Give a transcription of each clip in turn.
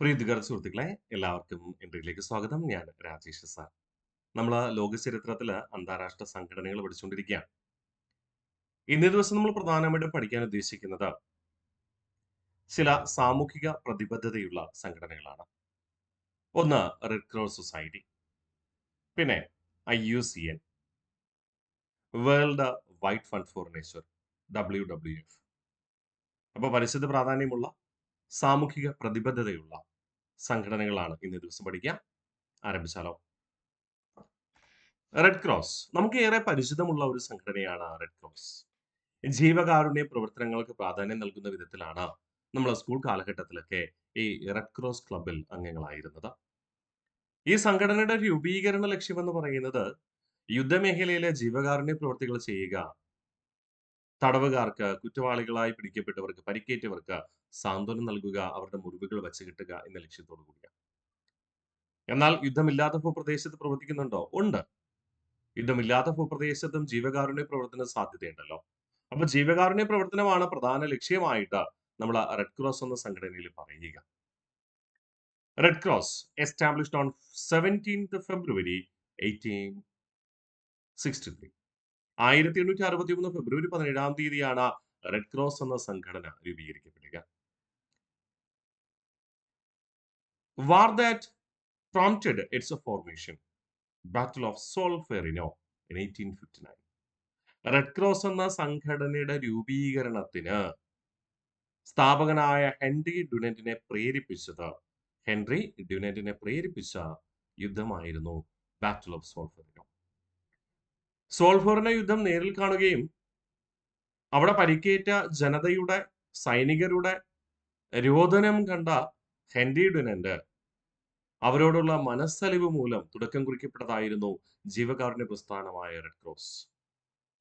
പ്രീതികര സുഹൃത്തുക്കളെ എല്ലാവർക്കും ഇന്ത്യയിലേക്ക് സ്വാഗതം. ഞാൻ രാജേഷ് സാർ. നമ്മൾ ലോക ചരിത്രത്തിൽ അന്താരാഷ്ട്ര സംഘടനകൾ പഠിച്ചുകൊണ്ടിരിക്കുകയാണ്. ഇന്നേ ദിവസം നമ്മൾ പ്രധാനമായിട്ടും പഠിക്കാൻ ഉദ്ദേശിക്കുന്നത് ചില സാമൂഹിക പ്രതിബദ്ധതയുള്ള സംഘടനകളാണ്. ഒന്ന് റെഡ് ക്രോസ് സൊസൈറ്റി, പിന്നെ IUCN, World White Fund for Nature, WWF. അപ്പോൾ പരിസ്ഥിതി പ്രാധാന്യമുള്ള സാമൂഹിക പ്രതിബദ്ധതയുള്ള സംഘടനകളാണ് ഇന്നേ ദിവസം പഠിക്കുക. ആരംഭിച്ചാലോ? റെഡ് ക്രോസ് നമുക്ക് ഏറെ പരിചിതമുള്ള ഒരു സംഘടനയാണ് റെഡ് ക്രോസ്. ജീവകാരുണ്യ പ്രവർത്തനങ്ങൾക്ക് പ്രാധാന്യം നൽകുന്ന വിധത്തിലാണ് നമ്മൾ സ്കൂൾ കാലഘട്ടത്തിലൊക്കെ ഈ റെഡ് ക്രോസ് ക്ലബിൽ അംഗങ്ങളായിരുന്നത്. ഈ സംഘടനയുടെ രൂപീകരണ ലക്ഷ്യമെന്ന് പറയുന്നത് യുദ്ധമേഖലയിലെ ജീവകാരുണ്യ പ്രവർത്തികൾ ചെയ്യുക, തടവുകാർക്ക്, കുറ്റവാളികളായി പിടിക്കപ്പെട്ടവർക്ക്, പരിക്കേറ്റവർക്ക് സാന്ത്വനം നൽകുക, അവരുടെ മുറിവുകൾ വച്ച് കിട്ടുക എന്ന ലക്ഷ്യത്തോടു കൂടിയാണ്. എന്നാൽ യുദ്ധമില്ലാത്ത ഭൂപ്രദേശത്ത് പ്രവർത്തിക്കുന്നുണ്ടോ? ഉണ്ട്. യുദ്ധമില്ലാത്ത ഭൂപ്രദേശത്തും ജീവകാരുണ്യ പ്രവർത്തന സാധ്യതയുണ്ടല്ലോ. അപ്പൊ ജീവകാരുണ്യ പ്രവർത്തനമാണ് പ്രധാന ലക്ഷ്യമായിട്ട് നമ്മൾ റെഡ് ക്രോസ് എന്ന സംഘടനയിൽ പറയുക. Red cross established on 17th February 1863. 1863 ഫെബ്രുവരി 17-ാം തീയതിയാണ് റെഡ് ക്രോസ് എന്ന സംഘടന രൂപീകരിക്കപ്പെടുക. War that prompted its formation, battle of Solferino in 1859. Red cross എന്ന സംഘടനയുടെ രൂപീകരണത്തിന് സ്ഥാപകനായ ഹെൻറി ഡ്യുനന്റിനെ പ്രേരിപ്പിച്ച യുദ്ധമായിരുന്നു ബാറ്റിൽ ഓഫ് സോൾഫെറിനോ. സോൾഫെറിനോ യുദ്ധം നേരിൽ കാണുകയും അവിടെ പരിക്കേറ്റ ജനതയുടെ സൈനികരുടെ രോദനം കണ്ട ഹെൻറി ഡ്യുനന്റ് അവരോടുള്ള മനസ്സലിവ് മൂലം തുടക്കം കുറിക്കപ്പെട്ടതായിരുന്നു ജീവകാരുണ്യ പ്രസ്ഥാനമായ റെഡ് ക്രോസ്.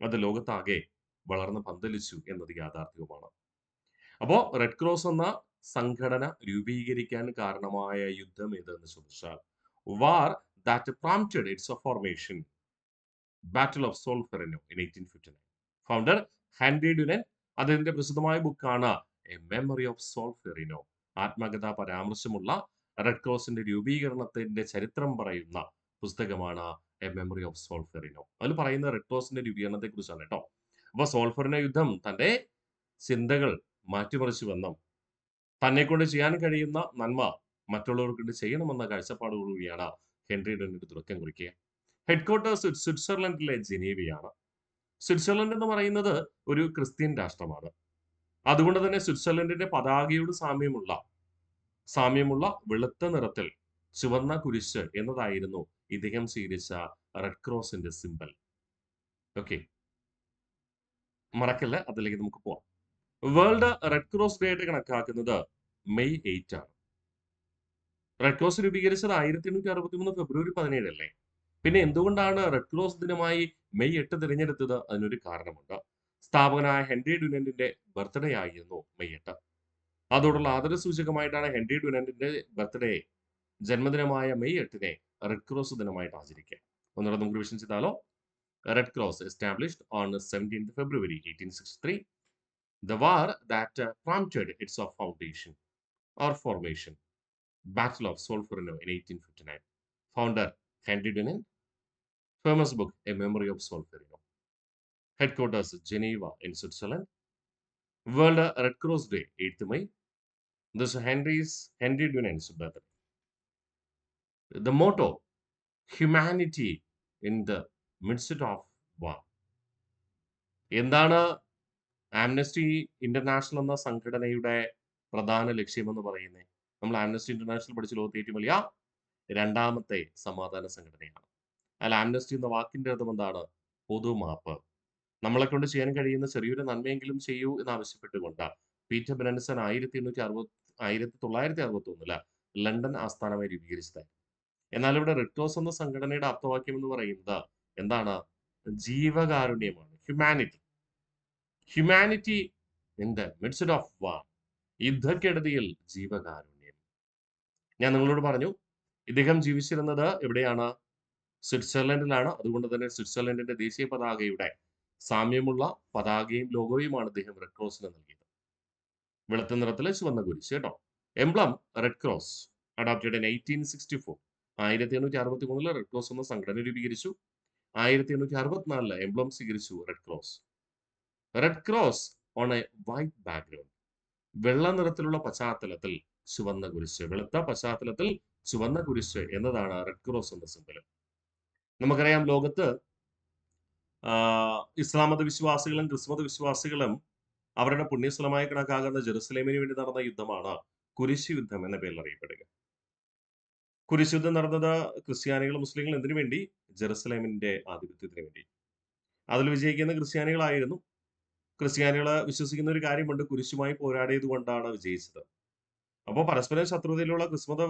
അത് ലോകത്താകെ വളർന്ന് പന്തലിച്ചു എന്നത് യാഥാർത്ഥ്യവുമാണ്. അപ്പോ റെഡ് ക്രോസ് എന്ന സംഘടന രൂപീകരിക്കാൻ കാരണമായ യുദ്ധം ഏതെന്ന് ചോദിച്ചാൽ war that prompted its formation, battle of Solferino in 1859. Founder Henry Dunant. അദ്ദേഹത്തിന്റെ പ്രസിദ്ധമായ ബുക്കാണ് എ മെമ്മറി ഓഫ് സോൾഫെറിനോ. ആത്മകഥാ പരാമർശമുള്ള റെഡ് ക്രോസിന്റെ രൂപീകരണത്തിന്റെ ചരിത്രം പറയുന്ന പുസ്തകമാണ് എ മെമ്മറി ഓഫ് സോൾഫെറിനോ. അതിൽ പറയുന്ന റെഡ് ക്രോസിന്റെ രൂപീകരണത്തെ കുറിച്ചാണ് കേട്ടോ. അപ്പൊ സോൾഫെറിനോ യുദ്ധം തന്റെ ചിന്തകൾ മാറ്റിമറിച്ചു വന്നും തന്നെ കൊണ്ട് ചെയ്യാൻ കഴിയുന്ന നന്മ മറ്റുള്ളവർക്ക് കൊണ്ട് ചെയ്യണമെന്ന കാഴ്ചപ്പാടോടുകൂടിയാണ് ഹെൻറി ഡ്യുനന്റ് തുടക്കം കുറിക്കുക. ഹെഡ്ക്വാർട്ടേഴ്സ് സ്വിറ്റ്സർലൻഡിലെ ജനീവയാണ്. സ്വിറ്റ്സർലൻഡ് എന്ന് പറയുന്നത് ഒരു ക്രിസ്ത്യൻ രാഷ്ട്രമാണ്. അതുകൊണ്ട് തന്നെ സ്വിറ്റ്സർലൻഡിന്റെ പതാകയോട് സാമ്യമുള്ള വെളുത്ത നിറത്തിൽ ചുവന്ന കുരിശ് എന്നതായിരുന്നു ഇദ്ദേഹം സ്വീകരിച്ച റെഡ് ക്രോസിന്റെ സിമ്പൽ. ഓക്കെ, മറക്കല്ല, അതിലേക്ക് നമുക്ക് പോവാം. വേൾഡ് റെഡ് ക്രോസ് ഡേ ആയിട്ട് കണക്കാക്കുന്നത് മെയ് 8 ആണ്. റെഡ് ക്രോസ് രൂപീകരിച്ചത് 1863 ഫെബ്രുവരി 17 അല്ലേ? പിന്നെ എന്തുകൊണ്ടാണ് റെഡ് ക്രോസ് ദിനമായി മെയ് 8 തിരഞ്ഞെടുത്തത്? അതിനൊരു കാരണമുണ്ട്. സ്ഥാപകനായ ഹെൻറി ഡ്യുനന്റിന്റെ ബർത്ത്ഡേ ആയിരുന്നു മെയ് 8. അതോടുള്ള ആദരസൂചകമായിട്ടാണ് ഹെൻറി ഡ്യുനന്റിന്റെ ബർത്ത്ഡേ, ജന്മദിനമായ മെയ് 8-നെ റെഡ് ക്രോസ് ദിനമായിട്ട് ആചരിക്കുക. ഒന്നുകൂടെ നമുക്ക് റിവിഷൻ ചെയ്താലോ? Red cross established on 17th February 1863. The war that prompted its foundation or formation, Battle of Solferino in 1859. Founder Henry Dunant. Famous book A Memory of Solferino. Headquarters Geneva in Switzerland. World Red Cross Day 8th May. This is Henry Dunant's birthday. The motto Humanity in the midst of war. എന്താണ് Amnesty international എന്ന സംഘടനയുടെ പ്രധാന ലക്ഷ്യമെന്ന് പറയുന്നത്? നമ്മൾ Amnesty international പഠിച്ച ലോകത്തെ ഏറ്റവും വലിയ രണ്ടാമത്തെ സമാധാന സംഘടനയാണ്. അല്ല, ആംനസ്റ്റി എന്ന വാക്കിന്റെ അർത്ഥം എന്താണ്? പൊതുമാപ്പ്. നമ്മളെ കൊണ്ട് ചെയ്യാൻ കഴിയുന്ന ചെറിയൊരു നന്മയെങ്കിലും ചെയ്യൂ എന്നാവശ്യപ്പെട്ടുകൊണ്ട് പീറ്റർ ബ്രൻസൺ 1961 ലണ്ടൻ ആസ്ഥാനമായി രൂപീകരിച്ചതായി. എന്നാൽ ഇവിടെ റെഡ് ക്രോസ് എന്ന സംഘടനയുടെ ആപ്തവാക്യം എന്ന് പറയുന്നത് എന്താണ്? ജീവകാരുണ്യമാണ്. Humanity in the midst of war. യുദ്ധക്കെടുതിയിൽ ജീവകാരുണ്യം. ഞാൻ നിങ്ങളോട് പറഞ്ഞു, ഇദ്ദേഹം ജീവിച്ചിരുന്നത് എവിടെയാണ്? സ്വിറ്റ്സർലൻഡിലാണ്. അതുകൊണ്ട് തന്നെ സ്വിറ്റ്സർലൻഡിന്റെ ദേശീയ പതാകയുടെ സാമ്യമുള്ള പതാകയും ലോഗോയുമാണ് അദ്ദേഹം റെഡ് ക്രോസിന് നൽകിയത്. വെളുത്ത നിറത്തിലെ ചുവന്ന കുരിശ് കേട്ടോ. Emblem red cross adopted in 1864. 1863 red cross എന്ന സംഘടന രൂപീകരിച്ചു. 1864 എംബ്ലം സ്വീകരിച്ചു red cross. Red cross on A white background. വെള്ള നിറത്തിലുള്ള പശ്ചാത്തലത്തിൽ ചുവന്ന കുരിശ്. വെളുത്ത പശ്ചാത്തലത്തിൽ ചുവന്ന കുരിശ് എന്നതാണ് റെഡ് ക്രോസ് എന്ന സിമ്പൽ. നമുക്കറിയാം, ലോകത്ത് ഇസ്ലാം മത വിശ്വാസികളും ക്രിസ്തുമത വിശ്വാസികളും അവരുടെ പുണ്യസ്ഥലമായി കണക്കാകുന്ന ജെറുസലേമിന് വേണ്ടി നടന്ന യുദ്ധമാണ് കുരിശ് യുദ്ധം എന്ന പേരിൽ അറിയപ്പെടുക. കുരിശ് യുദ്ധം നടന്നത് ക്രിസ്ത്യാനികളും മുസ്ലിങ്ങളും എന്തിനു വേണ്ടി? ജെറുസലേമിന്റെ ആധിപത്യത്തിന് വേണ്ടി. അതിൽ വിജയിക്കുന്ന ക്രിസ്ത്യാനികളായിരുന്നു. ക്രിസ്ത്യാനികൾ വിശ്വസിക്കുന്ന ഒരു കാര്യമുണ്ട്, കുരിശുമായി പോരാടിയത് കൊണ്ടാണ് വിജയിച്ചത്. അപ്പോൾ പരസ്പരം ശത്രുതയിലുള്ള ക്രിസ്തുമത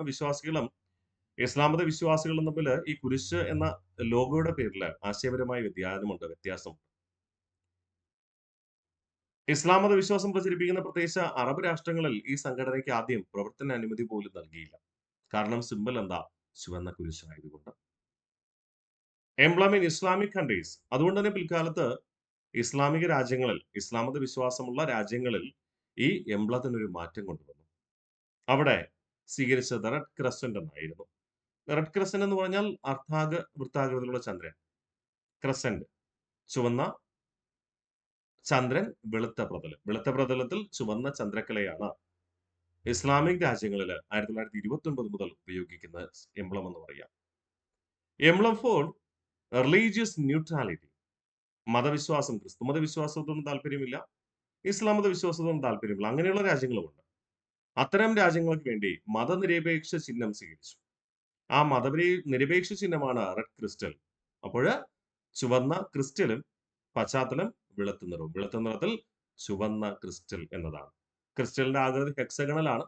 വിശ്വാസികളും ഇസ്ലാം മത വിശ്വാസികളും തമ്മിൽ ഈ കുരിശ് എന്ന ലോഗോയുടെ പേരിൽ ആശയപരമായ വ്യത്യാസമുണ്ട്. ഇസ്ലാം മത വിശ്വാസം പ്രചരിപ്പിക്കുന്ന പ്രത്യേകിച്ച് അറബ് രാഷ്ട്രങ്ങളിൽ ഈ സംഘടനയ്ക്ക് ആദ്യം പ്രവർത്തന അനുമതി പോലും നൽകിയില്ല. കാരണം സിമ്പൽ എന്താ? ചുവന്ന കുരിശായതുകൊണ്ട്. Emblem in Islamic countries. അതുകൊണ്ട് തന്നെ പിൽക്കാലത്ത് ഇസ്ലാമിക രാജ്യങ്ങളിൽ, ഇസ്ലാം മത വിശ്വാസമുള്ള രാജ്യങ്ങളിൽ ഈ എംബ്ലത്തിനൊരു മാറ്റം കൊണ്ടുവന്നു. അവിടെ സ്വീകരിച്ചത് റെഡ് ക്രസന്റ് എന്നായിരുന്നു. റെഡ് ക്രസന്റ് എന്ന് പറഞ്ഞാൽ വൃത്താകൃതിയിലുള്ള ചന്ദ്രൻ. ക്രസന്റ് ചുവന്ന ചന്ദ്രൻ, വെളുത്ത പ്രതലം. വെളുത്ത പ്രതലത്തിൽ ചുവന്ന ചന്ദ്രക്കലയാണ് ഇസ്ലാമിക് രാജ്യങ്ങളിൽ 1929 മുതൽ ഉപയോഗിക്കുന്ന എംബ്ലം എന്ന് പറയാം. Emblem for religious neutrality. മതവിശ്വാസം, ക്രിസ്തു മതവിശ്വാസത്തോടും താല്പര്യമില്ല, ഇസ്ലാം മതവിശ്വാസത്തോടും താല്പര്യമില്ല, അങ്ങനെയുള്ള രാജ്യങ്ങളുമുണ്ട്. അത്തരം രാജ്യങ്ങൾക്ക് വേണ്ടി മതനിരപേക്ഷ ചിഹ്നം സ്വീകരിച്ചു. ആ നിരപേക്ഷ ചിഹ്നമാണ് റെഡ് ക്രിസ്റ്റൽ. അപ്പോൾ ചുവന്ന ക്രിസ്റ്റലും പശ്ചാത്തലം വെളുത്ത നിറവും. വെളുത്ത നിറത്തിൽ ചുവന്ന ക്രിസ്റ്റൽ എന്നതാണ്. ക്രിസ്റ്റലിന്റെ ആകൃതി ഹെക്സഗണലാണ്,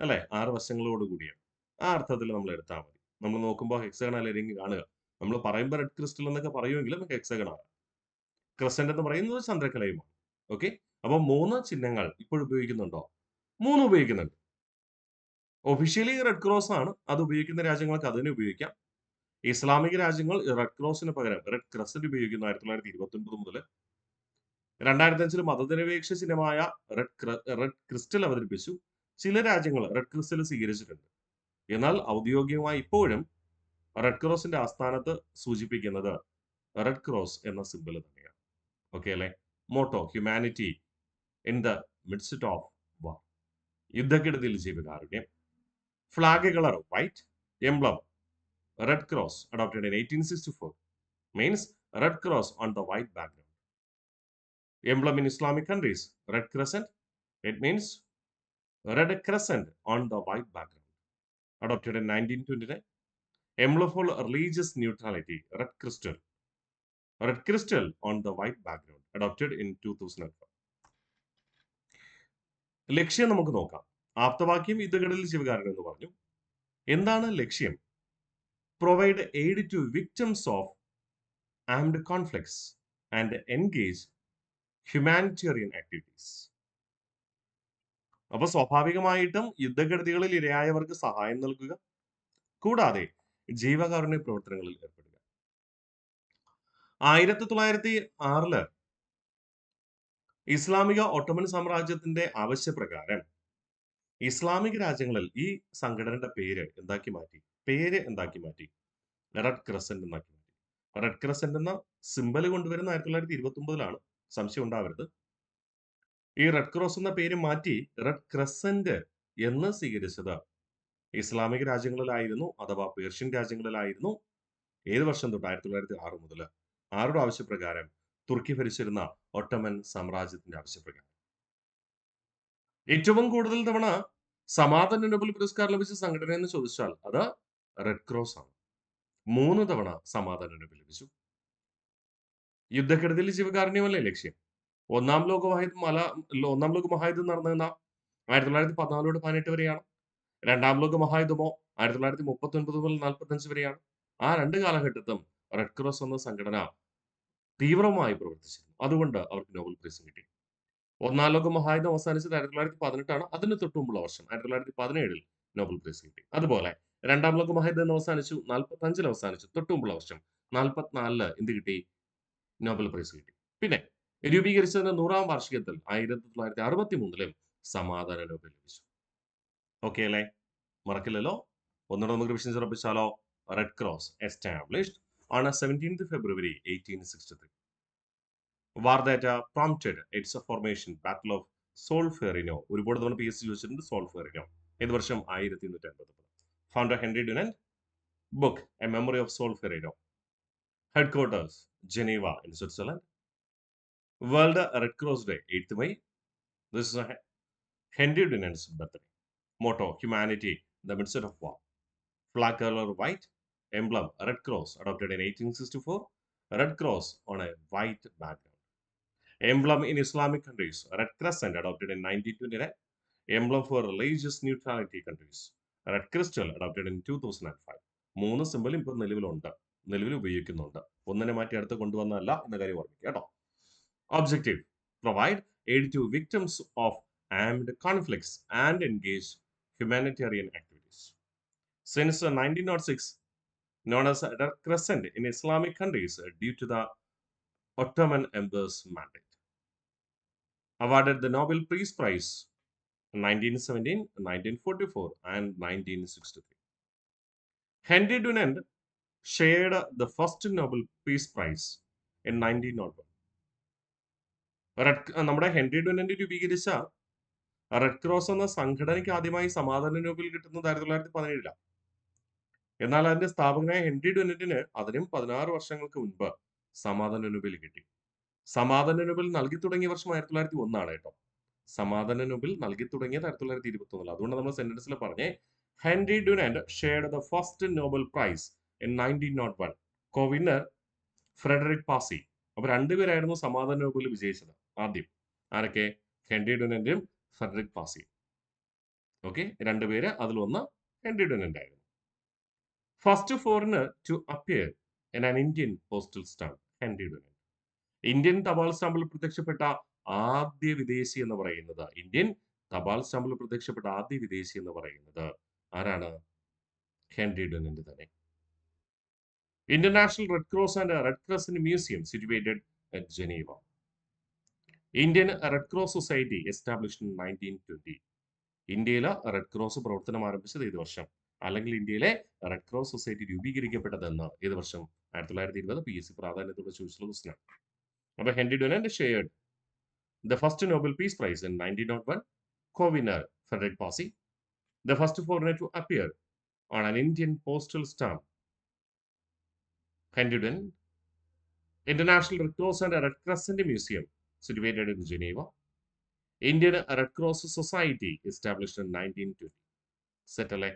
അല്ലെ? 6 വശങ്ങളോട് കൂടിയാണ്. ആ അർത്ഥത്തിൽ നമ്മൾ എടുത്താൽ മതി. നമ്മൾ നോക്കുമ്പോൾ ഹെക്സഗണൽ ആയിരിക്കും കാണുക. നമ്മൾ പറയുമ്പോൾ റെഡ് ക്രിസ്റ്റൽ എന്നൊക്കെ പറയുമെങ്കിലും ഹെക്സഗണാണ്. ക്രസന്റ് എന്ന് പറയുന്നത് ചന്ദ്രക്കലയുമാണ്. ഓക്കെ, അപ്പൊ 3 ചിഹ്നങ്ങൾ ഇപ്പോൾ ഉപയോഗിക്കുന്നുണ്ടോ? 3 ഉപയോഗിക്കുന്നുണ്ട്. ഒഫീഷ്യലി റെഡ് ക്രോസ് ആണ്. അത് ഉപയോഗിക്കുന്ന രാജ്യങ്ങൾക്ക് അതിനെ ഉപയോഗിക്കാം. ഇസ്ലാമിക രാജ്യങ്ങൾ റെഡ് ക്രോസിന് പകരം റെഡ് ക്രസന്റ് ഉപയോഗിക്കുന്നു. 1929 മുതൽ 2005 മതനിരപേക്ഷ ചിഹ്നമായ റെഡ് ക്രിസ്റ്റൽ അവതരിപ്പിച്ചു. ചില രാജ്യങ്ങൾ റെഡ് ക്രിസ്റ്റൽ സ്വീകരിച്ചിട്ടുണ്ട്. എന്നാൽ ഔദ്യോഗികമായി ഇപ്പോഴും റെഡ് ക്രോസിന്റെ ആസ്ഥാനത്ത് സൂചിപ്പിക്കുന്നത് റെഡ് ക്രോസ് എന്ന സിമ്പിൾ തന്നെയാണ്. ഓക്കെ അല്ലെ? Motto humanity in the midst of war. യുദ്ധക്കെടുതിയിൽ ജീവകാരുണ്യം. Flag colour white. Emblem red cross adopted in 1864 means red cross on the white background. Emblem in Islamic countries, red crescent, it means red crescent on the white background. Adopted in 1929. Emblem for religious neutrality, red crystal on the white background. Adopted in 2004. ലക്ഷ്യം നമുക്ക് നോക്കാം. ആപ്തവാക്യം യുദ്ധങ്ങളിൽ ജീവകാരുണ്യം എന്ന് പറഞ്ഞു. എന്താണ് ലക്ഷ്യം? Provide aid to victims of armed conflicts and engage humanitarian activities. അപ്പൊ സ്വാഭാവികമായിട്ടും യുദ്ധക്കെടുതികളിൽ ഇരയായവർക്ക് സഹായം നൽകുക, കൂടാതെ ജീവകാരുണ്യ പ്രവർത്തനങ്ങളിൽ ഏർപ്പെടുക. 1906 ഇസ്ലാമിക ഒട്ടോമൻ സാമ്രാജ്യത്തിന്റെ ആവശ്യപ്രകാരം ഇസ്ലാമിക രാജ്യങ്ങളിൽ ഈ സംഘടനയുടെ പേര് എന്താക്കി മാറ്റി? റെഡ് ക്രസന്റ് എന്നാക്കി മാറ്റി. റെഡ് ക്രസന്റ് എന്ന സിമ്പൽ കൊണ്ടുവരുന്ന 1929 സംശയം ഉണ്ടാവരുത്. ഈ റെഡ് ക്രോസ് എന്ന പേര് മാറ്റി റെഡ് ക്രസന്റ് എന്ന് സ്വീകരിച്ചത് ഇസ്ലാമിക രാജ്യങ്ങളിലായിരുന്നു, അഥവാ പേർഷ്യൻ രാജ്യങ്ങളിലായിരുന്നു. ഏത് വർഷം തൊട്ട്? 1906 മുതൽ. ആരുടെ ആവശ്യപ്രകാരം? തുർക്കി ഭരിച്ചിരുന്ന ഒട്ടോമൻ സാമ്രാജ്യത്തിന്റെ ആവശ്യപ്രകാരം. ഏറ്റവും കൂടുതൽ തവണ സമാധാന നോബൽ പുരസ്കാരം ലഭിച്ച സംഘടന എന്ന് ചോദിച്ചാൽ അത് റെഡ് ക്രോസ് ആണ്. 3 തവണ സമാധാന നോബൽ ലഭിച്ചു. യുദ്ധക്കെടുതിയിൽ ജീവകാരുണ്യമല്ലേ ലക്ഷ്യം? ഒന്നാം ലോക മഹായുദ്ധം നടന്ന 1914 18 വരെയാണ്. രണ്ടാം ലോക മഹായുദ്ധമോ 1939 മുതൽ 45 വരെയാണ്. ആ 2 കാലഘട്ടത്തും റെഡ് ക്രോസ് എന്ന സംഘടന തീവ്രമായി പ്രവർത്തിച്ചിരുന്നു. അതുകൊണ്ട് അവർക്ക് നോബൽ പ്രൈസ് കിട്ടി. ഒന്നാം ലോക മഹായുദ്ധം അവസാനിച്ചത് 1918 അതിന് തൊട്ടുമുമ്പുള്ള വർഷം 1917 നോബൽ പ്രൈസ് കിട്ടി. അതുപോലെ രണ്ടാം ലോക മഹായുദ്ധം അവസാനിച്ചു 45 അവസാനിച്ചു. തൊട്ടുമുമ്പുള്ള വർഷം 44 എന്ത് കിട്ടി? നോബൽ പ്രൈസ് കിട്ടി. പിന്നെ രൂപീകരിച്ചതിന്റെ 100-ാം വാർഷികത്തിൽ 1963 സമാധാന നോബൽ ലഭിച്ചു. ഓക്കെ അല്ലേ? മറക്കില്ലല്ലോ. ഒന്നുകൂടെ നമുക്ക് റിവിഷൻ ഉറപ്പിച്ചാലോ? Red cross established on 17th February 1863. War that prompted its formation Battle of Solferino. ഒരുപാട് തവണ PSC ചോദിച്ചിട്ടുണ്ട് സോൾഫെറിനോ. ഏത് വർഷം? 1850. Founder Henry Dunant. Book a memory of Solferino. Headquarters Geneva in Switzerland. World red cross day 8th May. This is Henry Dunant's birthday. Motto: Humanity in the midst of war. Flag color white. Emblem: Red Cross, adopted in 1864. Red Cross on a white background. Emblem in Islamic countries: Red Crescent, adopted in 1929. Emblem for religious neutrality countries: Red Crystal, adopted in 2005. മൂന്ന് simple ഇപ്പോൾ നിലവിലുണ്ട്, നിലവിൽ ഉപയോഗിക്കുന്നുണ്ട്. ഒന്നിനെ മാറ്റി അടുത്ത് കൊണ്ടുവന്നതല്ല എന്ന കാര്യം ഓർമ്മിക്കുക കേട്ടോ. Objective: provide aid to victims of armed conflicts and engage humanitarian activities. Since 1906, known as Red Crescent in Islamic countries due to the Ottoman Empire's mandate. Awarded the Nobel Peace Prize in 1917, 1944, and 1963. Henry Dunant shared the first Nobel Peace Prize in 1901. നമ്മുടെ Henry ഡുനന്റ് രൂപീകരിച്ച red cross എന്ന സംഘടനയ്ക്ക് ആദ്യമായി സമാധാന Nobel കിട്ടുന്നത് 1917. എന്നാൽ അതിന്റെ സ്ഥാപകനായ ഹെൻറി ഡുനന്റിന് അതിനും 16 വർഷങ്ങൾക്ക് മുൻപ് സമാധാന നോബൽ കിട്ടി. സമാധാന നോബൽ നൽകി തുടങ്ങിയ വർഷം 1901 കേട്ടോ. സമാധാന നോബൽ നൽകി തുടങ്ങിയത് 1921. അതുകൊണ്ട് നമ്മൾ സെന്റൻസിൽ പറഞ്ഞേ Henry Dunant shared the first Nobel prize in 1901. Co winner Frederic Passy. അപ്പൊ രണ്ടുപേരായിരുന്നു സമാധാന നോബൽ വിജയിച്ചത് ആദ്യം. ആരൊക്കെ? ഹെൻറി ഡുനന്റും ഫ്രെഡറിക് പാസി. ഓക്കെ, രണ്ടുപേര്. അതിലൊന്ന് ഹെൻറി ഡുനന്റ് ആയിരുന്നു. First foreigner to appear in an Indian postal stamp: Henry Dunant. Indian തപാൽ സ്റ്റാമ്പിൽ പ്രത്യക്ഷപ്പെട്ട ആദ്യ വിദേശി എന്ന് പറയുന്നത്, ഇന്ത്യൻ തപാൽ സ്റ്റാമ്പിൽ പ്രത്യക്ഷപ്പെട്ട ആദ്യ വിദേശി എന്ന് പറയുന്നത് ആരാണ്? ഹെൻറി ഡുനന്റ് തന്നെ. International red cross and red crescent museum situated at Geneva. Indian red Cross society established in 1920. ഇന്ത്യയിലെ റെഡ് ക്രോസ് പ്രവർത്തനം ആരംഭിച്ചത് ഏത് വർഷം? അല്ലെങ്കിൽ ഇന്ത്യയിലെ റെഡ് ക്രോസ് സൊസൈറ്റി രൂപീകരിക്കപ്പെട്ടതെന്ന് ഏത് വർഷം? 1920. PSC പ്രാധാന്യത്തോടെ ചോദിച്ചുള്ള ക്വസ്റ്റ്യൻ. അപ്പൊ Henry Dunant shared the first Nobel Peace Prize in 1901. Co-winner Frederick Passy. The first foreigner to appear on an Indian postal stamp: Henry Dunant. International Red Cross and Red Crescent Museum situated in Geneva. Indian Red Cross Society established in 1920. Set അല്ലേ?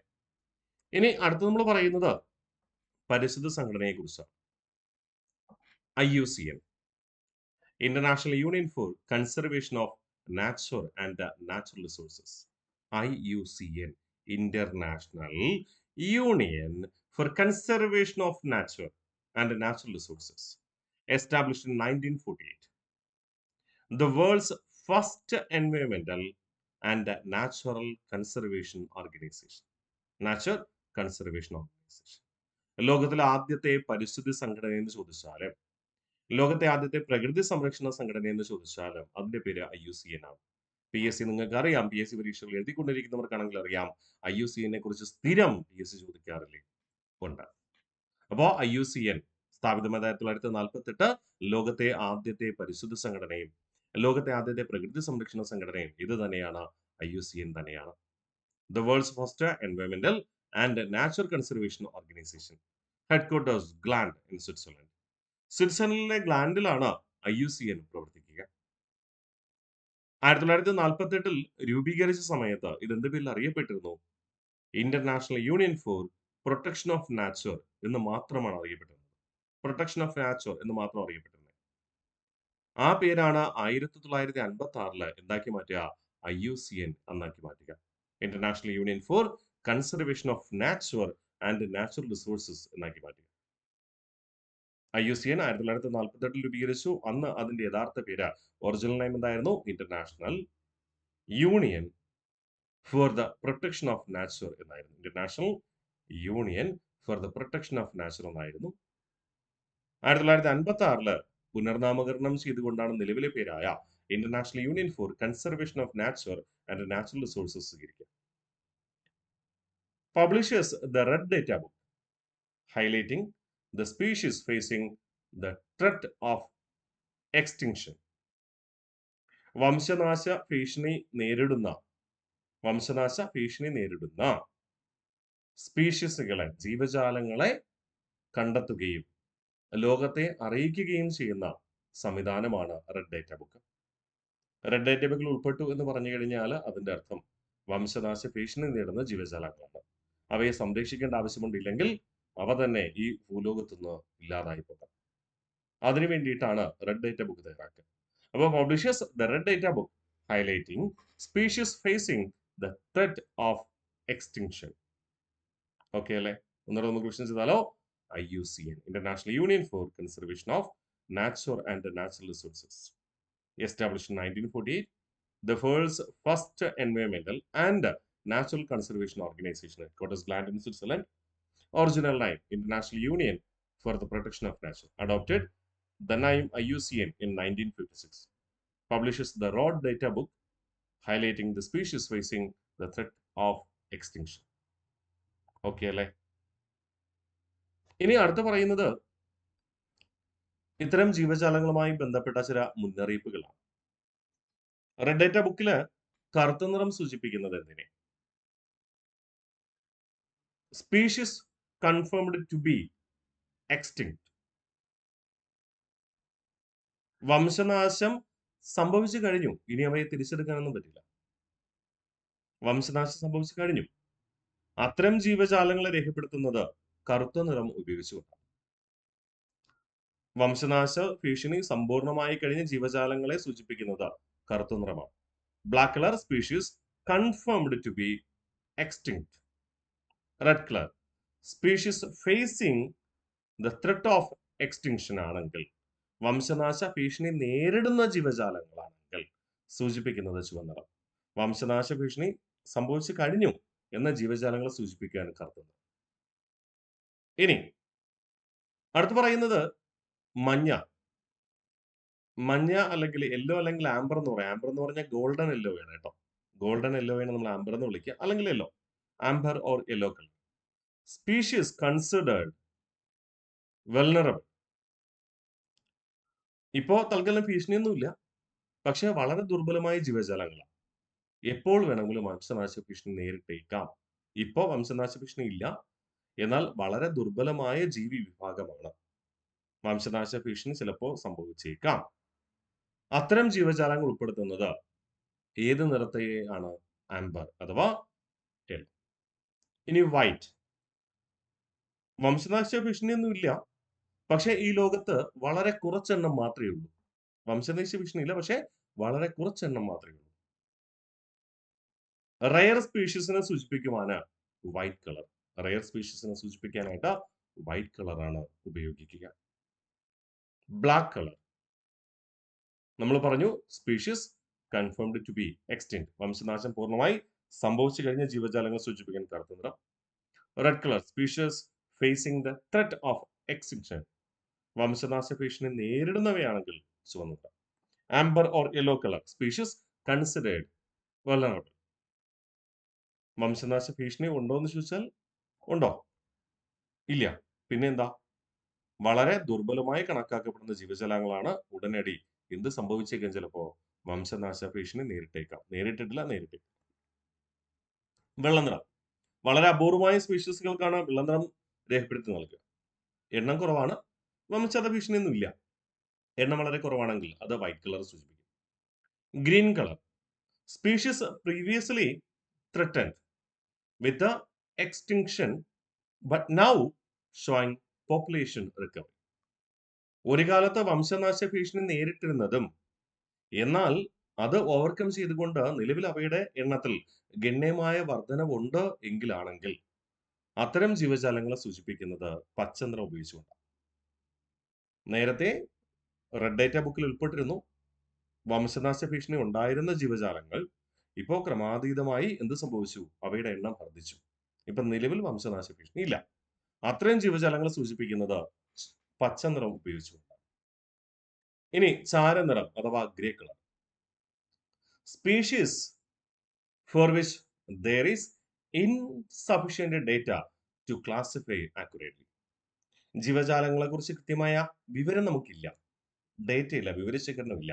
ഇനി അടുത്ത് നമ്മൾ പറയുന്നത് പരിസ്ഥിതി സംഘടനയെ കുറിച്ചാണ്. IUCN, International Union for Conservation of Nature and Natural Resources. IUCN, International Union for Conservation of Nature and Natural Resources, established in 1948. The world's first environmental and natural conservation organization. Nature Conservation Organization. ലോകത്തിലെ ആദ്യത്തെ പരിസ്ഥിതി സംഘടന എന്ന് ചോദിച്ചാലും ലോകത്തെ ആദ്യത്തെ പ്രകൃതി സംരക്ഷണ സംഘടന എന്ന് ചോദിച്ചാലും അതിന്റെ പേര് IUCN ആണ്. PSC നിങ്ങൾക്ക് അറിയാം, PSC പരീക്ഷകൾ എഴുതിക്കൊണ്ടിരിക്കുന്നവർക്കാണെങ്കിൽ അറിയാം, IUCN കുറിച്ച് സ്ഥിരം PSC ചോദിക്കാറില്ലേ? ഉണ്ട്. അപ്പോ IUCN സ്ഥാപിതമായ 1948. ലോകത്തെ ആദ്യത്തെ പരിസ്ഥിതി സംഘടനയും ലോകത്തെ ആദ്യത്തെ പ്രകൃതി സംരക്ഷണ സംഘടനയും ഇത് തന്നെയാണ്, IUCN തന്നെയാണ്. The world's first environmental and nature conservation organization. Headquarters Gland in Switzerland. സ്വിറ്റ്സർലൻഡിലെ ഗ്ലാൻഡിലാണ് IUCN പ്രവർത്തിക്കുക. 1948 രൂപീകരിച്ച സമയത്ത് ഇത് എന്ത് പേരിൽ അറിയപ്പെട്ടിരുന്നു? International Union for Protection of Nature എന്ന് മാത്രമാണ് അറിയപ്പെട്ടിരുന്നത്. പ്രൊട്ടക്ഷൻ ഓഫ് നാച്ചർ എന്ന് മാത്രം അറിയപ്പെട്ടിരുന്നത്. ആ പേരാണ് 1956 എന്താക്കി മാറ്റുക? IUCN എന്നാക്കി മാറ്റുക. International Union for Conservation of Nature and Natural Resources എന്നാക്കി മാറ്റുക. IUCN 1948 രൂപീകരിച്ചു. അന്ന് അതിന്റെ യഥാർത്ഥ പേര്, ഒറിജിനൽ നെയിം എന്തായിരുന്നു? International Union for the Protection of Nature എന്നായിരുന്നു. International Union for the Protection of Nature എന്നായിരുന്നു. 1956 പുനർനാമകരണം ചെയ്തുകൊണ്ടാണ് നിലവിലെ പേരായ International Union for Conservation of Nature and Natural Resources സ്വീകരിക്കുക. publishes the Red Data Book, highlighting the species facing the threat of extinction. വംശനാശ ഭീഷണി നേരിടുന്ന സ്പീഷീസുകളെ, ജീവജാലങ്ങളെ കണ്ടെത്തുകയും ലോകത്തെ അറിയിക്കുകയും ചെയ്യുന്ന സംവിധാനമാണ് red data book. Red data ബുക്കിൽ ഉൾപ്പെട്ടു എന്ന് പറഞ്ഞു കഴിഞ്ഞാൽ അതിന്റെ അർത്ഥം വംശനാശ ഭീഷണി നേരിടുന്ന ജീവജാലങ്ങളാണ്. അവയെ സംരക്ഷിക്കേണ്ട ആവശ്യമുണ്ടില്ലെങ്കിൽ അവ തന്നെ ഈ ഭൂലോകത്തുനിന്ന് ഇല്ലാതായി പോകാം. അതിനു വേണ്ടിയിട്ടാണ് റെഡ് ഡേറ്റ ബുക്ക് തയ്യാറാക്കുക. അപ്പോൾ publishers the red data book highlighting species facing the threat of extinction. Okay അല്ലേ? ഒന്നുകൂടെ ക്വസ്റ്റ്യൻ ചെയ്താലോ? IUCN, International Union for Conservation of Nature and Natural Resources, established in 1948, the world's first environmental and natural conservation organization, headquarters Gland in Switzerland. Original name International Union for the Protection of Nature, adopted the name IUCN in 1956. Publishes the Red Data Book, highlighting the species facing the threat of extinction. Okay അല്ലേ? ഇനി അടുത്ത് പറയുന്നത് ഇത്തരം ജീവജാലങ്ങളുമായി ബന്ധപ്പെട്ട ചില മുന്നറിയിപ്പുകളാണ്. Red data ബുക്കില് കറുത്ത നിറം സൂചിപ്പിക്കുന്നത് എന്തിനെ? Species confirmed to be extinct. വംശനാശം സംഭവിച്ചു കഴിഞ്ഞു, ഇനി അവയെ തിരിച്ചെടുക്കാനൊന്നും പറ്റില്ല. വംശനാശം സംഭവിച്ചു കഴിഞ്ഞു. അത്തരം ജീവജാലങ്ങളെ രേഖപ്പെടുത്തുന്നത് കറുത്ത നിറം ഉപയോഗിച്ചുകൊണ്ടാണ്. വംശനാശ ഭീഷണി സമ്പൂർണമായി കഴിഞ്ഞ ജീവജാലങ്ങളെ സൂചിപ്പിക്കുന്നത് കറുത്ത നിറമാണ്. Black colour species confirmed to be extinct. Red colour species facing the threat of extinction ആണെങ്കിൽ, വംശനാശ ഭീഷണി നേരിടുന്ന ജീവജാലങ്ങളാണെങ്കിൽ സൂചിപ്പിക്കുന്നത് ചുവന്നിറം. വംശനാശ ഭീഷണി സംഭവിച്ചു കഴിഞ്ഞു എന്ന ജീവജാലങ്ങളെ സൂചിപ്പിക്കാൻ കറുത്ത നിറം. ഇനി അടുത്ത് പറയുന്നത് മഞ്ഞ. അല്ലെങ്കിൽ യെല്ലോ അല്ലെങ്കിൽ ആംബർ എന്ന് പറയാം. ആംബർ എന്ന് പറഞ്ഞാൽ ഗോൾഡൻ യെല്ലോ ആണ് കേട്ടോ. ഗോൾഡൻ യെല്ലോ ആണ് നമ്മൾ ആംബർ എന്ന് വിളിക്കുക, അല്ലെങ്കിൽ yellow. Amber or yellow colour. Species considered vulnerable. ഇപ്പോ തൽക്കാലം ഭീഷണിയൊന്നുമില്ല, പക്ഷെ വളരെ ദുർബലമായ ജീവജാലങ്ങളാണ്. എപ്പോൾ വേണമെങ്കിലും വംശനാശ ഭീഷണി നേരിട്ടേക്കാം. ഇപ്പോ വംശനാശ ഭീഷണി ഇല്ല, എന്നാൽ വളരെ ദുർബലമായ ജീവി വിഭാഗമാണ്. വംശനാശ ഭീഷണി ചിലപ്പോൾ സംഭവിച്ചേക്കാം. അത്തരം ജീവജാലങ്ങൾ ഉൾപ്പെടുത്തുന്നത് ഏത് നിറത്തെയാണ്? ആംബർ അഥവാ യെല്ലോ. ഇനി വൈറ്റ്. വംശനാശ ഭീഷണിയൊന്നും ഇല്ല, പക്ഷെ ഈ ലോകത്ത് വളരെ കുറച്ചെണ്ണം മാത്രമേ ഉള്ളൂ. വംശനാശ ഭീഷണി ഇല്ല, പക്ഷെ വളരെ കുറച്ചെണ്ണം മാത്രമേ ഉള്ളൂ. റയർ സ്പീഷീസിനെ സൂചിപ്പിക്കുവാന് വൈറ്റ് കളർ. റയർ സ്പീഷീസിനെ സൂചിപ്പിക്കാനായിട്ട് വൈറ്റ് കളറാണ് ഉപയോഗിക്കുക. ബ്ലാക്ക് കളർ നമ്മൾ പറഞ്ഞു species confirmed to be extinct. വംശനാശം പൂർണ്ണമായി സംഭവിച്ചു കഴിഞ്ഞ ജീവജാലങ്ങൾ സൂചിപ്പിക്കാൻ കറുത്ത നിറം. Red colour species facing the threat of extinction. വംശനാശ ഭീഷണി നേരിടുന്നവയാണെങ്കിൽ ചുവന്ന നിറം. Amber or yellow colour species considered vulnerable. വംശനാശ ഭീഷണി ഉണ്ടോ എന്ന് ചോദിച്ചാൽ ഉണ്ടോ? ഇല്ല. പിന്നെ എന്താ? വളരെ ദുർബലമായി കണക്കാക്കപ്പെടുന്ന ജീവജാലങ്ങളാണ്. ഉടനടി എന്ത് സംഭവിച്ചേക്കാം? ചിലപ്പോ വംശനാശ ഭീഷണി നേരിട്ടേക്കാം. നേരിട്ടിട്ടില്ല, നേരിട്ടേക്കാം. വെള്ളനിറം. വളരെ അപൂർവമായ സ്പീഷീസുകൾക്കാണ് വെള്ളനിറം രേഖപ്പെടുത്തി നൽകുക. എണ്ണം കുറവാണ്, വംശനാശ ഭീഷണിയൊന്നും ഇല്ല. എണ്ണം വളരെ കുറവാണെങ്കിൽ അത് വൈറ്റ് കളർ സൂചിപ്പിക്കും. Green colour species previously threatened with the extinction but now showing population recovery. ഒരു കാലത്ത് വംശനാശ ഭീഷണി നേരിട്ടിരുന്നതും എന്നാൽ അത് ഓവർകം ചെയ്തുകൊണ്ട് നിലവിൽ അവയുടെ എണ്ണത്തിൽ ഗണ്യമായ വർധനവുണ്ട് എങ്കിലാണെങ്കിൽ അത്തരം ജീവജാലങ്ങളെ സൂചിപ്പിക്കുന്നത് പച്ചനിറം ഉപയോഗിച്ചുകൊണ്ടാണ്. നേരത്തെ റെഡ് ഡേറ്റ ബുക്കിൽ ഉൾപ്പെട്ടിരുന്നു വംശനാശ ഭീഷണി ഉണ്ടായിരുന്ന ജീവജാലങ്ങൾ. ഇപ്പോ ക്രമാതീതമായി എന്ത് സംഭവിച്ചു? അവയുടെ എണ്ണം വർദ്ധിച്ചു. ഇപ്പൊ നിലവിൽ വംശനാശ ഭീഷണി ഇല്ല. അത്രയും ജീവജാലങ്ങളെ സൂചിപ്പിക്കുന്നത് പച്ച നിറം ഉപയോഗിച്ചുകൊണ്ടാണ്. ഇനി ചാരനിറം അഥവാ grey colour. Species for which there is insufficient data to classify accurately. ജീവജാലങ്ങളെ കുറിച്ച് കൃത്യമായ വിവരം നമുക്കില്ല, ഡേറ്റ ഇല്ല, വിവരശേഖരണമില്ല.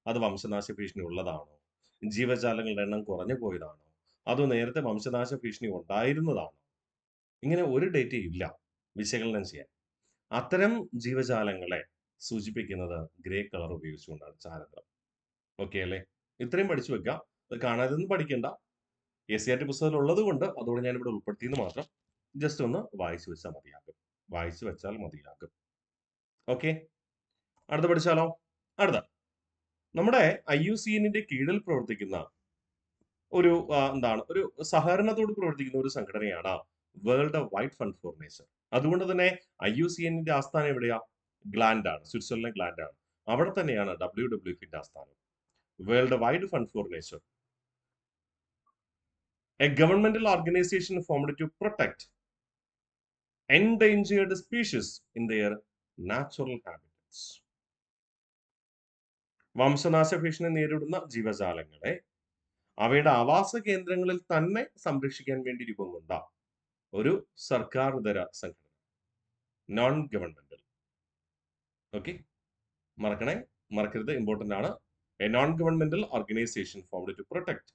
അത് വംശനാശ ഭീഷണി ഉള്ളതാണോ, ജീവജാലങ്ങളുടെ എണ്ണം കുറഞ്ഞു പോയതാണോ, അതോ നേരത്തെ വംശനാശ ഭീഷണി ഉണ്ടായിരുന്നതാണോ, ഇങ്ങനെ ഒരു ഡേറ്റയും ഇല്ല വിശകലനം ചെയ്യാൻ. അത്തരം ജീവജാലങ്ങളെ സൂചിപ്പിക്കുന്നത് ഗ്രേ കളർ ഉപയോഗിച്ചുകൊണ്ടാണ്, ചാരനിറം. ഓക്കെ അല്ലേ? ഇത്രയും പഠിച്ചു വെക്കാം. അത് കാണാതൊന്നും പഠിക്കണ്ട. SCERT പുസ്തകത്തിൽ ഉള്ളത് കൊണ്ട് അതോടെ ഞാൻ ഇവിടെ ഉൾപ്പെടുത്തിയെന്ന് മാത്രം. ജസ്റ്റ് ഒന്ന് വായിച്ചു വെച്ചാൽ മതിയാകും. ഓക്കെ, അടുത്ത പഠിച്ചാലോ? അടുത്ത നമ്മുടെ IUCNന്റെ കീഴിൽ പ്രവർത്തിക്കുന്ന ഒരു ഒരു സഹകരണത്തോട് പ്രവർത്തിക്കുന്ന ഒരു സംഘടനയാണ് World Wide Fund for Nature. അതുകൊണ്ട് തന്നെ IUCNന്റെ ആസ്ഥാനം എവിടെയാ? ഗ്ലാൻഡ് ആണ്, സ്വിറ്റ്സർലൻഡ് ഗ്ലാൻഡ് ആണ്. അവിടെ തന്നെയാണ് WWFന്റെ ആസ്ഥാനം. World Wide Fund for Nature, a governmental organisation formed to protect endangered species in their natural habitats. വംശനാശ ഭീഷണി നേരിടുന്ന ജീവജാലങ്ങളെ അവയുടെ ആവാസ കേന്ദ്രങ്ങളിൽ തന്നെ സംരക്ഷിക്കാൻ വേണ്ടി രൂപം കൊണ്ട ഒരു സർക്കാരിതര സംഘടന, നോൺ ഗവൺമെന്റൽ. ഓക്കെ, മറക്കരുത്, ഇമ്പോർട്ടന്റ് ആണ്. A non governmental organisation formed to protect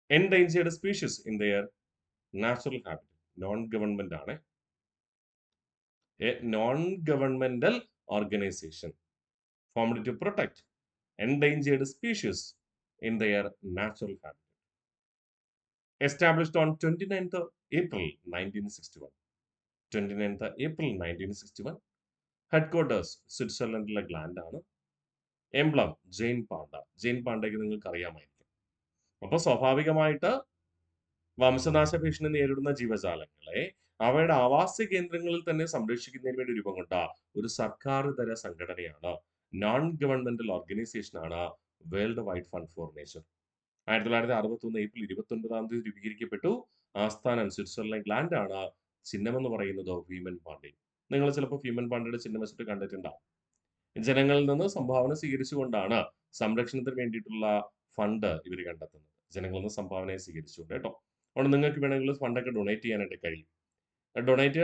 endangered species in their natural habitat. Non government ആണ്. A non governmental organisation formed to protect endangered species in their natural habitat. Established on 29th April 1961. 29th April 1961. Headquarters സ്വിറ്റ്സർലൻഡിലെ Gland ആണ്. Emblem giant panda. Giant പാണ്ടയ്ക്ക് നിങ്ങൾക്ക് അറിയാമായിരിക്കും. അപ്പൊ സ്വാഭാവികമായിട്ട് വംശനാശ ഭീഷണി നേരിടുന്ന ജീവജാലങ്ങളെ അവയുടെ ആവാസ കേന്ദ്രങ്ങളിൽ തന്നെ സംരക്ഷിക്കുന്നതിന് വേണ്ടി രൂപം കൊണ്ട ഒരു സർക്കാരിതര സംഘടനയാണ്, നോൺ ഗവൺമെന്റൽ ഓർഗനൈസേഷൻ ആണ് World Wide Fund for Nature. 1961 April 29 രൂപീകരിക്കപ്പെട്ടു. ആസ്ഥാനം സ്വിറ്റ്സർലൻഡ് ഗ്ലാൻഡ് ആണ്. ചിഹ്നമെന്ന് പറയുന്നത് ഭീമൻ പാണ്ഡെ. നിങ്ങൾ ചിലപ്പോൾ ഭീമൻ പാണ്ഡെയുടെ ചിഹ്നം വെച്ചിട്ട് കണ്ടിട്ടുണ്ടാവും. ജനങ്ങളിൽ നിന്ന് സംഭാവന സ്വീകരിച്ചുകൊണ്ടാണ് സംരക്ഷണത്തിന് വേണ്ടിയിട്ടുള്ള ഫണ്ട് ഇവർ കണ്ടെത്തുന്നത്. ജനങ്ങളിൽ നിന്ന് സംഭാവനയെ സ്വീകരിച്ചുകൊണ്ട് കേട്ടോ. അതുകൊണ്ട് നിങ്ങൾക്ക് വേണമെങ്കിൽ ഫണ്ടൊക്കെ ഡൊണേറ്റ് ചെയ്യാനായിട്ട് കഴിയും. ഡൊണേറ്റ്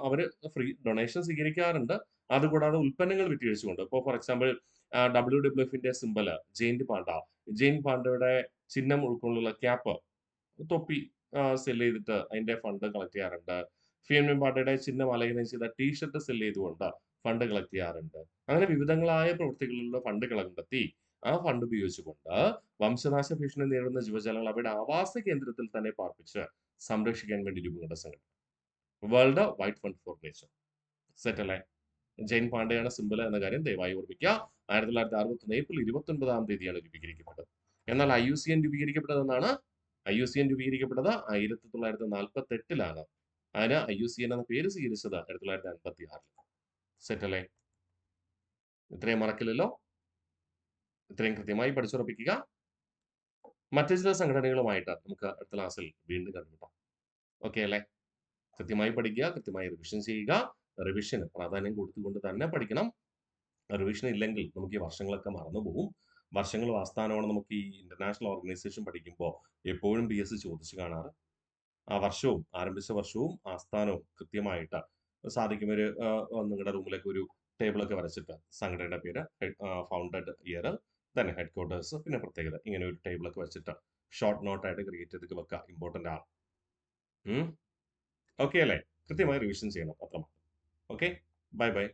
അവര് ഫ്രീ ഡൊണേഷൻ സ്വീകരിക്കാറുണ്ട്. അതുകൂടാതെ ഉൽപ്പന്നങ്ങൾ വിറ്റുവീഴ്ചയുണ്ട്. ഇപ്പോൾ ഫോർ എക്സാമ്പിൾ WWFന്റെ സിമ്പല് ജെയിൻ പാണ്ടയുടെ ചിഹ്നം ഉൾക്കൊള്ളുള്ള ക്യാപ്പ്, തൊപ്പി സെല് ചെയ്തിട്ട് അതിന്റെ ഫണ്ട് കളക്ട് ചെയ്യാറുണ്ട്. ഭീമൻ പാണ്ടയുടെ ചിഹ്നം ആലേഖനം ചെയ്ത ടീഷർട്ട് സെല് ചെയ്തുകൊണ്ട് ഫണ്ട് കളക്ട് ചെയ്യാറുണ്ട്. അങ്ങനെ വിവിധങ്ങളായ പ്രവൃത്തികളിലുള്ള ഫണ്ട് കണ്ടെത്തി ആ ഫണ്ട് ഉപയോഗിച്ചുകൊണ്ട് വംശനാശ ഭീഷണി നേരിടുന്ന ജീവജാലങ്ങൾ അവയുടെ ആവാസ കേന്ദ്രത്തിൽ തന്നെ പാർപ്പിച്ച് സംരക്ഷിക്കാൻ വേണ്ടി രൂപം സംഘടന World Wide Fund for Nature. Set അല്ലേ? ജെയിൻ പാണ്ഡെയാണ് സിമ്പിൾ എന്ന കാര്യം ദയവായി ഓർമ്മിക്കുക. 1961 ഏപ്രിൽ 29 രൂപീകരിക്കപ്പെട്ടത്. എന്നാൽ IUCN രൂപീകരിക്കപ്പെട്ടതെന്നാണ്? IUCN രൂപീകരിക്കപ്പെട്ടത് 1948 അതിന് IUCN എന്ന പേര് സ്വീകരിച്ചത് 1956. സെറ്റ് അല്ലേ? ഇത്രയും മറക്കില്ലല്ലോ. ഇത്രയും കൃത്യമായി പഠിച്ചുറപ്പിക്കുക. മറ്റു ചില സംഘടനകളുമായിട്ട് നമുക്ക് അടുത്ത ക്ലാസ്സിൽ വീണ്ടും കണ്ടുമുട്ടാം. ഓക്കെ അല്ലേ? കൃത്യമായി പഠിക്കുക, കൃത്യമായി റിവിഷൻ ചെയ്യുക. റിവിഷന് പ്രാധാന്യം കൊടുത്തുകൊണ്ട് തന്നെ പഠിക്കണം. റിവിഷൻ ഇല്ലെങ്കിൽ നമുക്ക് ഈ വർഷങ്ങളൊക്കെ മറന്നുപോകും. വർഷങ്ങളും ആസ്ഥാനമാണ് നമുക്ക് ഈ ഇന്റർനാഷണൽ ഓർഗനൈസേഷൻ പഠിക്കുമ്പോൾ എപ്പോഴും PSC ചോദിച്ചു കാണാറ്. ആ വർഷവും ആരംഭിച്ച വർഷവും ആസ്ഥാനവും കൃത്യമായിട്ട് സാധിക്കും. നിങ്ങളുടെ റൂമിലേക്ക് ഒരു ടേബിളൊക്കെ വരച്ചിട്ട് സംഘടനയുടെ പേര്, ഫൗണ്ടഡ് ഇയർ, തന്നെ ഹെഡ് ക്വാർട്ടേഴ്സ്, പിന്നെ പ്രത്യേകത, ഇങ്ങനെ ഒരു ടേബിളൊക്കെ വെച്ചിട്ട് ഷോർട്ട് നോട്ടായിട്ട് ക്രിയേറ്റ് ചെയ്ത് വെക്കുക. ഇമ്പോർട്ടൻ്റ് ആണ്. ഓക്കെ അല്ലേ? കൃത്യമായി റിവിഷൻ ചെയ്യണം, അത്രമാത്രം. Okay, bye bye.